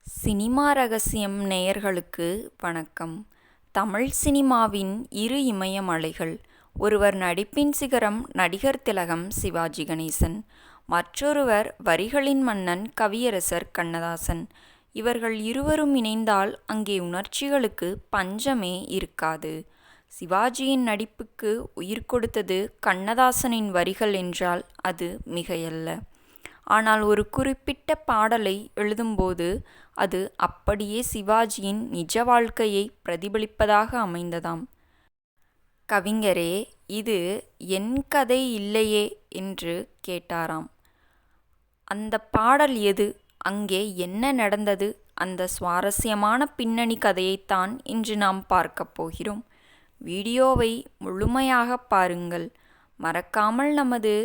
Cinema ரகசியம் நேயர்களுக்கு வணக்கம். தமிழ் சினிமாவின் இரு இமயமலைகள். ஒருவர் நடிப்பின் சிகரம் நடிகர் திலகம் சிவாஜி கணேசன், மற்றொருவர் வரிகளின் மன்னன் கவியரசர் கண்ணதாசன். இவர்கள் இருவரும் இணைந்தால் அங்கே உணர்ச்சிகளுக்கு பஞ்சமே இருக்காது. சிவாஜியின் நடிப்புக்கு உயிர் கொடுத்தது கண்ணதாசனின் வரிகள் என்றால் அது மிகையல்ல. ஆனால் ஒரு குறிப்பிட்ட பாடலை எழுதும்போது அது அப்படியே சிவாஜியின் நிஜ வாழ்க்கையை பிரதிபலிப்பதாக அமைந்ததாம். கவிஞரே, இது என் கதை இல்லையே என்று கேட்டாராம். அந்த பாடல் எது? அங்கே என்ன நடந்தது? அந்த சுவாரஸ்யமான பின்னணி கதையைத்தான் இன்று நாம் பார்க்கப் போகிறோம். வீடியோவை முழுமையாக பாருங்கள். மறக்காமல் நமது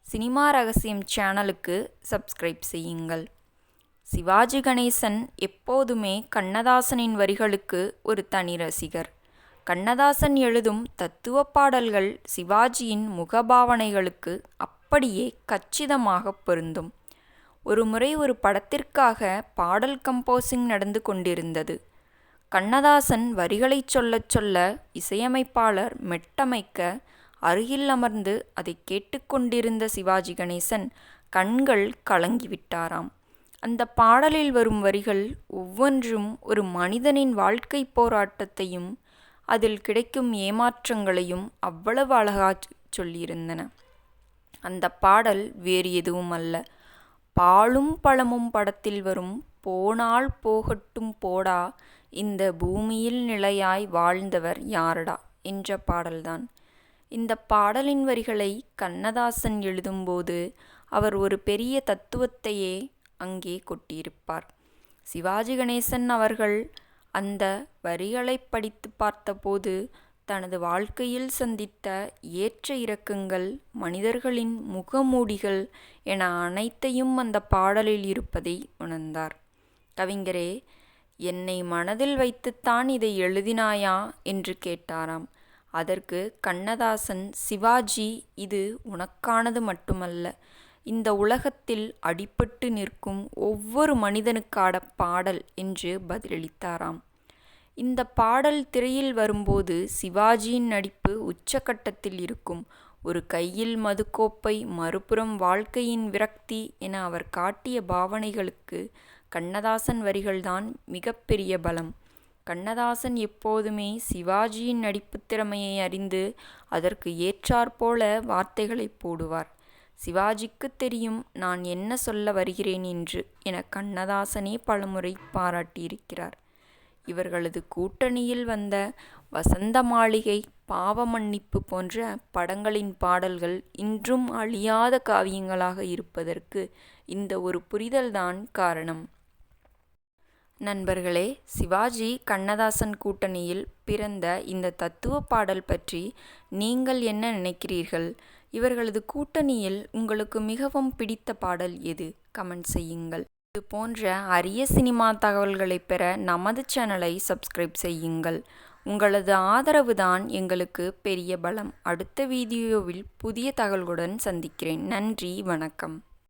சினிமா ரகசியம் சேனலுக்கு சப்ஸ்கிரைப் செய்யுங்கள். சிவாஜி கணேசன் எப்போதுமே கண்ணதாசனின் வரிகளுக்கு ஒரு தனி ரசிகர். கண்ணதாசன் எழுதும் தத்துவ பாடல்கள் சிவாஜியின் முகபாவனைகளுக்கு அப்படியே கச்சிதமாக பொருந்தும். ஒருமுறை ஒரு படத்திற்காக பாடல் கம்போசிங் நடந்து கொண்டிருந்தது. கண்ணதாசன் வரிகளைச் சொல்லச் சொல்ல இசையமைப்பாளர் மெட்டமைக்க அருகில் அமர்ந்து அதை கேட்டுக்கொண்டிருந்த சிவாஜி கணேசன் கண்கள் கலங்கிவிட்டாராம். அந்த பாடலில் வரும் வரிகள் ஒவ்வொன்றும் ஒரு மனிதனின் வாழ்க்கை போராட்டத்தையும் அதில் கிடைக்கும் ஏமாற்றங்களையும் அவ்வளவு அழகாக சொல்லியிருந்தன. அந்த பாடல் வேறு எதுவும் அல்ல, பாலும் பழமும் படத்தில் வரும் போனால் போகட்டும் போடா, இந்த பூமியில் நிலையாய் வாழ்ந்தவர் யாரடா என்ற பாடல்தான். இந்த பாடலின் வரிகளை கண்ணதாசன் எழுதும்போது அவர் ஒரு பெரிய தத்துவத்தையே அங்கே கொட்டியிருப்பார். சிவாஜி கணேசன் அவர்கள் அந்த வரிகளை படித்து பார்த்தபோது தனது வாழ்க்கையில் சந்தித்த ஏற்ற இறக்கங்கள், மனிதர்களின் முகமூடிகள் என அனைத்தையும் அந்த பாடலில் இருப்பதை உணர்ந்தார். கவிஞரே, என்னை மனதில் வைத்துத்தான் இதை எழுதினாயா என்று கேட்டாராம். அதற்கு கண்ணதாசன், சிவாஜி, இது உனக்கானது மட்டுமல்ல, இந்த உலகத்தில் அடிபட்டு நிற்கும் ஒவ்வொரு மனிதனுக்கான பாடல் என்று பதிலளித்தாராம். இந்த பாடல் திரையில் வரும்போது சிவாஜியின் நடிப்பு உச்சகட்டத்தில் இருக்கும். ஒரு கையில் மதுக்கோப்பை, மறுபுறம் வாழ்க்கையின் விரக்தி என அவர் காட்டிய பாவனைகளுக்கு கண்ணதாசன் வரிகள்தான் மிகப்பெரிய பலம். கண்ணதாசன் எப்போதுமே சிவாஜியின் நடிப்புத் திறமையை அறிந்து அதற்கு ஏற்றாற்போல வார்த்தைகளை போடுவார். சிவாஜிக்கு தெரியும் நான் என்ன சொல்ல வருகிறேன் என்று என கண்ணதாசனே பலமுறை பாராட்டியிருக்கிறார். இவர்களது கூட்டணியில் வந்த வசந்த மாளிகை, பாவ மன்னிப்பு போன்ற படங்களின் பாடல்கள் இன்றும் அழியாத காவியங்களாக இருப்பதற்கு இந்த ஒரு புரிதல்தான் காரணம். நண்பர்களே, சிவாஜி கண்ணதாசன் கூட்டணியில் பிறந்த இந்த தத்துவ பாடல் பற்றி நீங்கள் என்ன நினைக்கிறீர்கள்? இவர்களது கூட்டணியில் உங்களுக்கு மிகவும் பிடித்த பாடல் எது? கமெண்ட் செய்யுங்கள். இது போன்ற அரிய சினிமா தகவல்களை பெற நமது சேனலை சப்ஸ்கிரைப் செய்யுங்கள். உங்களது ஆதரவு தான் எங்களுக்கு பெரிய பலம். அடுத்த வீடியோவில் புதிய தகவல்களுடன் சந்திக்கிறேன். நன்றி, வணக்கம்.